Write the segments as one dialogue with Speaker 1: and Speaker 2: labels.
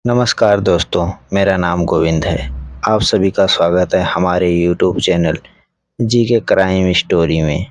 Speaker 1: नमस्कार दोस्तों, मेरा नाम गोविंद है। आप सभी का स्वागत है हमारे यूट्यूब चैनल जी के क्राइम स्टोरी में।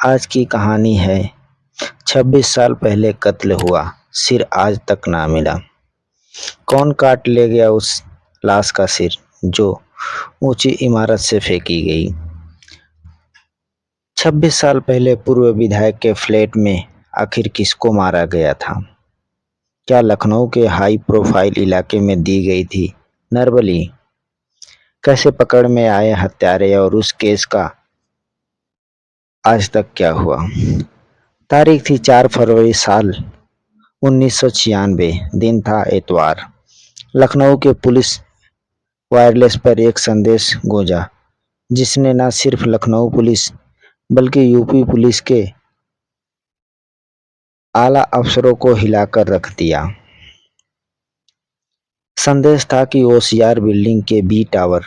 Speaker 1: आज की कहानी है 26 साल पहले कत्ल हुआ, सिर आज तक ना मिला। कौन काट ले गया उस लाश का सिर जो ऊंची इमारत से फेंकी गई। 26 साल पहले पूर्व विधायक के फ्लैट में आखिर किसको मारा गया था? क्या लखनऊ के हाई प्रोफाइल इलाके में दी गई थी नरबली? कैसे पकड़ में आए हत्यारे और उस केस का आज तक क्या हुआ? तारीख थी 4 फरवरी साल 1996। दिन था इतवार। लखनऊ के पुलिस वायरलेस पर एक संदेश गूंजा जिसने न सिर्फ लखनऊ पुलिस बल्कि यूपी पुलिस के आला अफसरों को हिलाकर रख दिया। संदेश था कि ओसीआर बिल्डिंग के बी टावर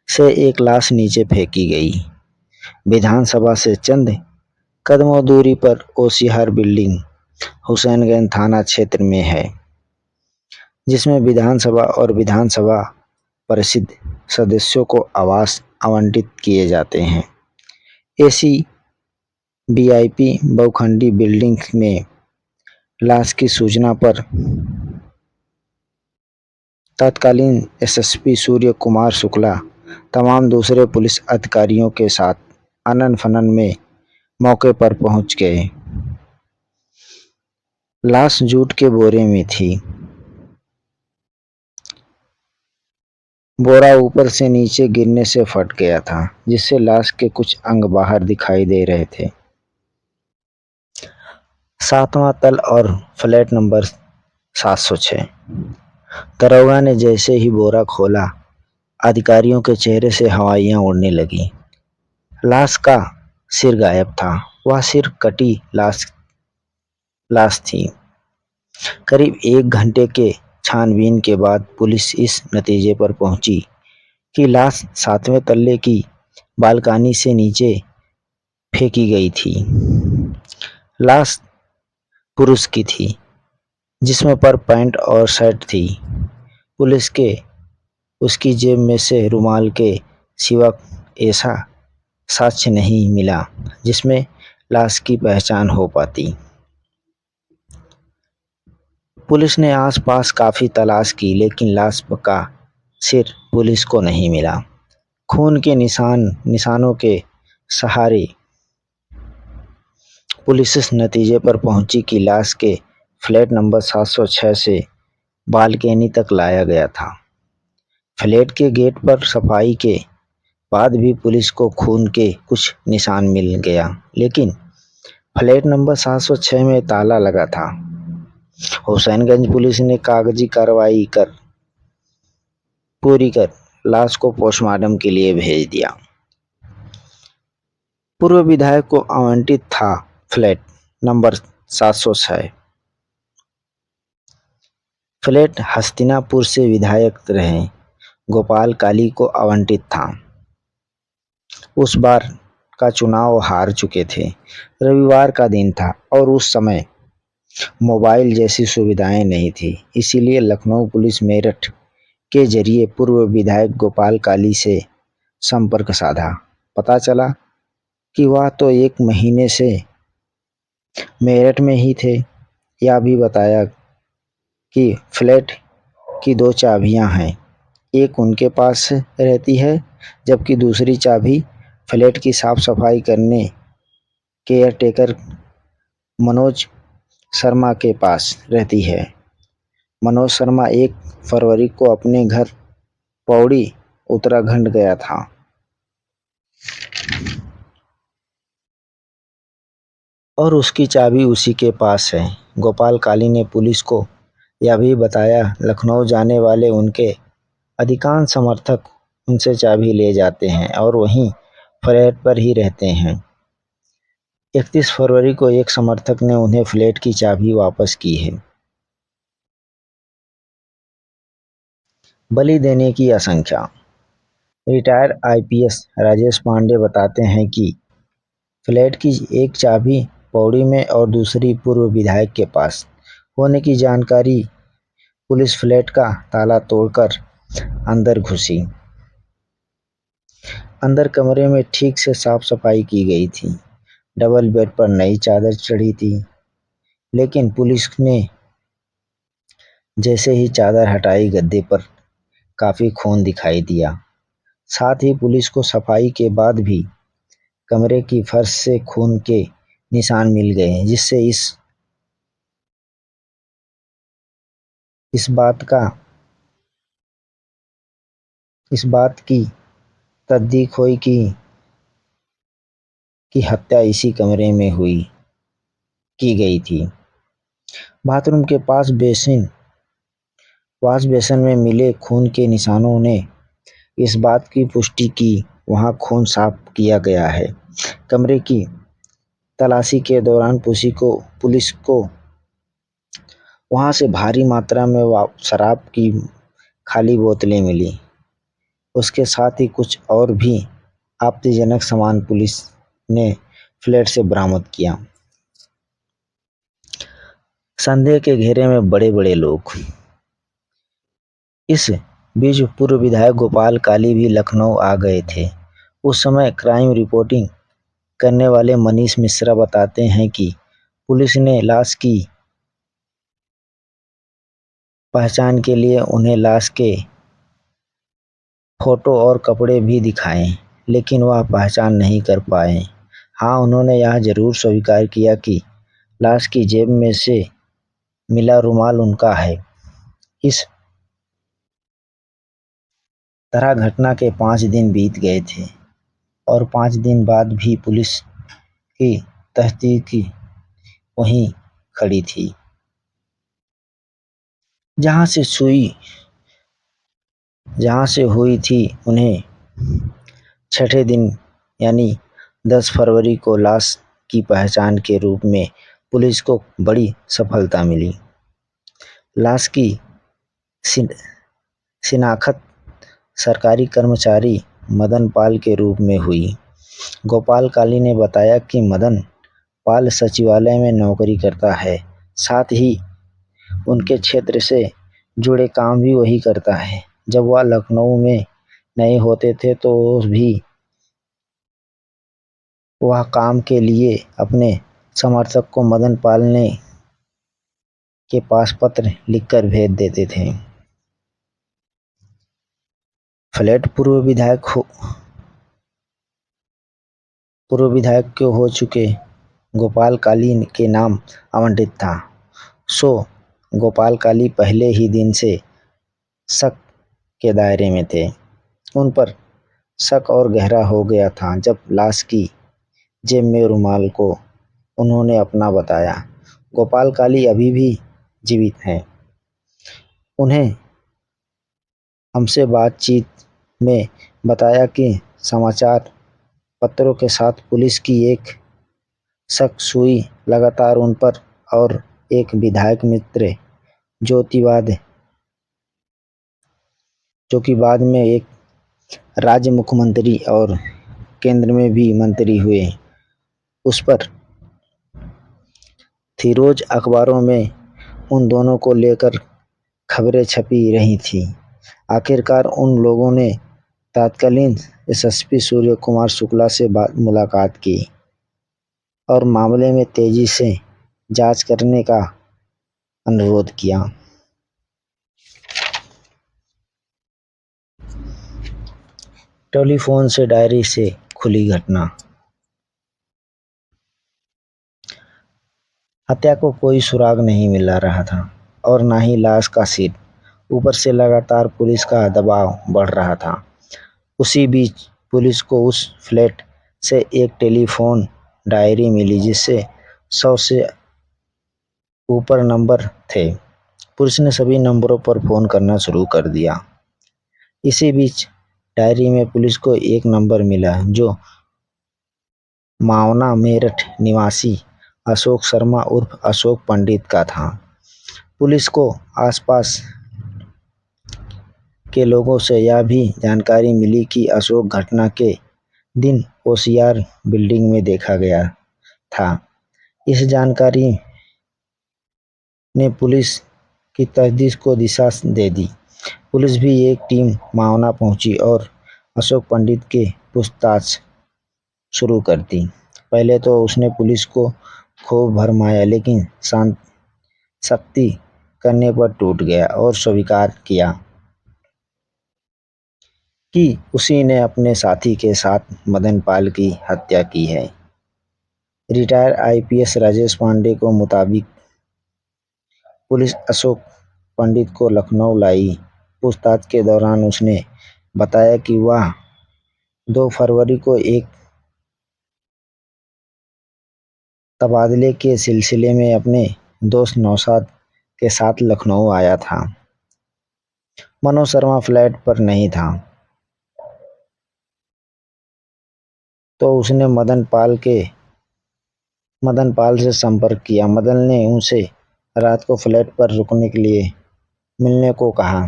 Speaker 1: से एक लाश नीचे फेंकी गई। विधानसभा से चंद कदमों दूरी पर ओसीआर बिल्डिंग हुसैनगंज थाना क्षेत्र में है, जिसमें विधानसभा और विधानसभा परिषद सदस्यों को आवास आवंटित किए जाते हैं। ऐसी वीआईपी बहुखंडी बिल्डिंग में लाश की सूचना पर तत्कालीन एसएसपी सूर्य कुमार शुक्ला तमाम दूसरे पुलिस अधिकारियों के साथ अनन फनन में मौके पर पहुंच गए। लाश जूट के बोरे में थी। बोरा ऊपर से नीचे गिरने से फट गया था, जिससे लाश के कुछ अंग बाहर दिखाई दे रहे थे। 7वां तल और फ्लैट नंबर 706। दरोगा ने जैसे ही बोरा खोला, अधिकारियों के चेहरे से हवाइयां उड़ने लगी। लाश का सिर गायब था। वह सिर कटी लाश थी। करीब 1 घंटे के छानबीन के बाद पुलिस इस नतीजे पर पहुंची कि लाश 7वें तल्ले की बालकनी से नीचे फेंकी गई थी। लाश पुरुष की थी, जिसमें पर पैंट और शर्ट थी। पुलिस के उसकी जेब में से रुमाल के सिवा ऐसा साक्ष्य नहीं मिला जिसमें लाश की पहचान हो पाती। पुलिस ने आसपास काफी तलाश की, लेकिन लाश का सिर पुलिस को नहीं मिला। खून के निशानों के सहारे पुलिस इस नतीजे पर पहुंची कि लाश के फ्लैट नंबर 706 से बालकनी तक लाया गया था। फ्लैट के गेट पर सफाई के बाद भी पुलिस को खून के कुछ निशान मिल गया, लेकिन फ्लैट नंबर 706 में ताला लगा था। हुसैनगंज पुलिस ने कागजी कार्रवाई पूरी कर लाश को पोस्टमार्टम के लिए भेज दिया। पूर्व विधायक को आवंटित था फ्लैट नंबर 706। फ्लैट हस्तिनापुर से विधायक रहे गोपाल काली को आवंटित था। उस बार का चुनाव हार चुके थे। रविवार का दिन था और उस समय मोबाइल जैसी सुविधाएं नहीं थी, इसीलिए लखनऊ पुलिस मेरठ के जरिए पूर्व विधायक गोपाल काली से संपर्क साधा। पता चला कि वह तो 1 महीने से मेरठ में ही थे। यह भी बताया कि फ्लैट की 2 चाबियां हैं, एक उनके पास रहती है जबकि दूसरी चाबी फ्लैट की साफ सफाई करने केयरटेकर मनोज शर्मा के पास रहती है। मनोज शर्मा 1 फरवरी को अपने घर पौड़ी उत्तराखंड गया था और उसकी चाबी उसी के पास है। गोपाल काली ने पुलिस को यह भी बताया लखनऊ जाने वाले उनके अधिकांश समर्थक उनसे चाबी ले जाते हैं और वहीं फ्लैट पर ही रहते हैं। 31 फरवरी को एक समर्थक ने उन्हें फ्लैट की चाबी वापस की है। बलि देने की आशंका। रिटायर्ड आईपीएस राजेश पांडे बताते हैं कि फ्लैट की एक चाबी पौड़ी में और दूसरी पूर्व विधायक के पास होने की जानकारी पुलिस फ्लैट का ताला तोड़कर अंदर घुसी। अंदर कमरे में ठीक से साफ सफाई की गई थी। डबल बेड पर नई चादर चढ़ी थी, लेकिन पुलिस ने जैसे ही चादर हटाई गद्दे पर काफी खून दिखाई दिया। साथ ही पुलिस को सफाई के बाद भी कमरे की फर्श से खून के निशान मिल गए, जिससे इस बात की तस्दीक हुई कि हत्या इसी कमरे में की गई थी। बाथरूम के पास वॉश बेसिन में मिले खून के निशानों ने इस बात की पुष्टि की वहां खून साफ किया गया है। कमरे की तलाशी के दौरान पुलिस को वहां से भारी मात्रा में शराब की खाली बोतलें मिली। उसके साथ ही कुछ और भी आपत्तिजनक सामान पुलिस ने फ्लैट से बरामद किया। संदेह के घेरे में बड़े बड़े लोग। इस बीच पूर्व विधायक गोपाल काली भी लखनऊ आ गए थे। उस समय क्राइम रिपोर्टिंग करने वाले मनीष मिश्रा बताते हैं कि पुलिस ने लाश की पहचान के लिए उन्हें लाश के फोटो और कपड़े भी दिखाए, लेकिन वह पहचान नहीं कर पाए। हाँ, उन्होंने यह जरूर स्वीकार किया कि लाश की जेब में से मिला रुमाल उनका है। इस तरह घटना के 5 दिन बीत गए थे और 5 दिन बाद भी पुलिस की तहकीक वहीं खड़ी थी, जहां से हुई थी। उन्हें छठे दिन यानी 10 फरवरी को लाश की पहचान के रूप में पुलिस को बड़ी सफलता मिली। लाश की शिनाख्त सरकारी कर्मचारी मदन पाल के रूप में हुई। गोपाल काली ने बताया कि मदन पाल सचिवालय में नौकरी करता है, साथ ही उनके क्षेत्र से जुड़े काम भी वही करता है। जब वह लखनऊ में नहीं होते थे तो भी वह काम के लिए अपने समर्थक को मदन पाल के पास पत्र लिखकर भेज देते थे। फ्लैट पूर्व विधायक के हो चुके गोपाल काली के नाम आवंटित था। गोपाल काली पहले ही दिन से शक के दायरे में थे। उन पर शक और गहरा हो गया था जब लाश की जेब में रुमाल को उन्होंने अपना बताया। गोपाल काली अभी भी जीवित हैं। उन्हें हमसे बातचीत में बताया कि समाचार पत्रों के साथ पुलिस की एक शक सुई लगातार उन पर और एक विधायक मित्र जो कि बाद में एक राज्य मुख्यमंत्री और केंद्र में भी मंत्री हुए, उस पर थी। रोज अखबारों में उन दोनों को लेकर खबरें छपी रही थी। आखिरकार उन लोगों ने तत्कालीन एसएसपी सूर्य कुमार शुक्ला से मुलाकात की और मामले में तेजी से जांच करने का अनुरोध किया। टेलीफोन से डायरी से खुली घटना। हत्या को कोई सुराग नहीं मिल रहा था और न ही लाश का सीट। ऊपर से लगातार पुलिस का दबाव बढ़ रहा था। उसी बीच पुलिस को उस फ्लैट से एक टेलीफोन डायरी मिली जिससे 100 से ऊपर नंबर थे। पुलिस ने सभी नंबरों पर फोन करना शुरू कर दिया। इसी बीच डायरी में पुलिस को एक नंबर मिला जो मावना मेरठ निवासी अशोक शर्मा उर्फ अशोक पंडित का था। पुलिस को आसपास के लोगों से यह भी जानकारी मिली कि अशोक घटना के दिन ओसियार बिल्डिंग में देखा गया था। इस जानकारी ने पुलिस की तफ्तीश को दिशा दे दी। पुलिस भी एक टीम मावना पहुंची और अशोक पंडित के पूछताछ शुरू कर दी। पहले तो उसने पुलिस को खूब भरमाया, लेकिन सख्ती करने पर टूट गया और स्वीकार किया कि उसी ने अपने साथी के साथ मदन पाल की हत्या की है। रिटायर आईपीएस राजेश पांडे को मुताबिक पुलिस अशोक पंडित को लखनऊ लाई। पूछताछ के दौरान उसने बताया कि वह 2 फरवरी को एक तबादले के सिलसिले में अपने दोस्त नौशाद के साथ लखनऊ आया था। मनोज शर्मा फ्लैट पर नहीं था, तो उसने मदन पाल से संपर्क किया। मदन ने उनसे रात को फ्लैट पर रुकने के लिए मिलने को कहा।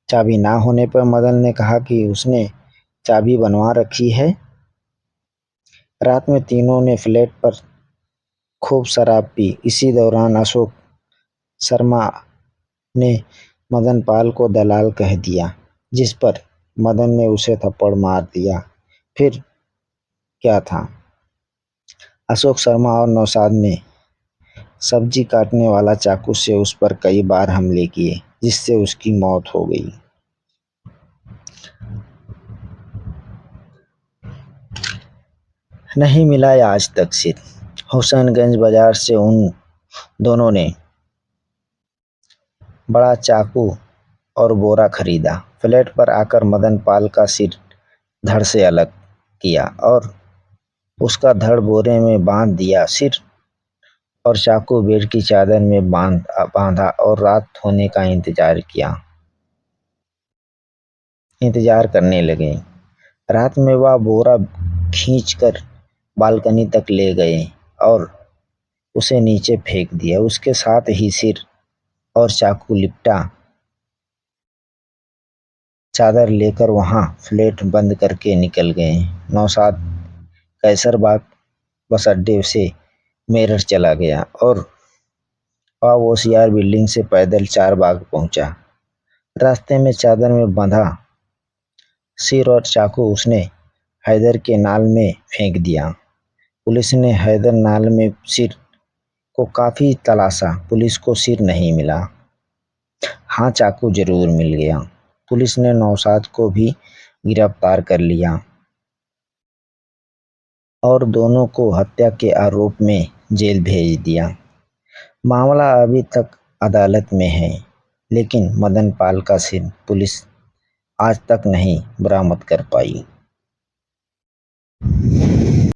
Speaker 1: चाबी ना होने पर मदन ने कहा कि उसने चाबी बनवा रखी है। रात में तीनों ने फ्लैट पर खूब शराब पी। इसी दौरान अशोक शर्मा ने मदन पाल को दलाल कह दिया, जिस पर मदन ने उसे थप्पड़ मार दिया। फिर क्या था, अशोक शर्मा और नौशाद ने सब्जी काटने वाला चाकू से उस पर कई बार हमले किए, जिससे उसकी मौत हो गई। नहीं मिला आज तक सिर। हुसैनगंज बाजार से उन दोनों ने बड़ा चाकू और बोरा खरीदा। फ्लैट पर आकर मदन पाल का सिर धड़ से अलग किया और उसका धड़ बोरे में बांध दिया। सिर और चाकू बेड की चादर में बांधा और रात होने का इंतजार करने लगे। रात में वह बोरा खींचकर बालकनी तक ले गए और उसे नीचे फेंक दिया। उसके साथ ही सिर और चाकू लिपटा चादर लेकर वहां फ्लैट बंद करके निकल गए। नौशाद कैसरबाग बस अड्डे से मेरठ चला गया और ओसीआर बिल्डिंग से पैदल चारबाग पहुंचा। रास्ते में चादर में बंधा सिर और चाकू उसने हैदर के नाल में फेंक दिया। पुलिस ने हैदर नाल में सिर को काफी तलाशा। पुलिस को सिर नहीं मिला। हाँ, चाकू जरूर मिल गया। पुलिस ने नौशाद को भी गिरफ्तार कर लिया और दोनों को हत्या के आरोप में जेल भेज दिया। मामला अभी तक अदालत में है, लेकिन मदन पाल का सिर पुलिस आज तक नहीं बरामद कर पाई।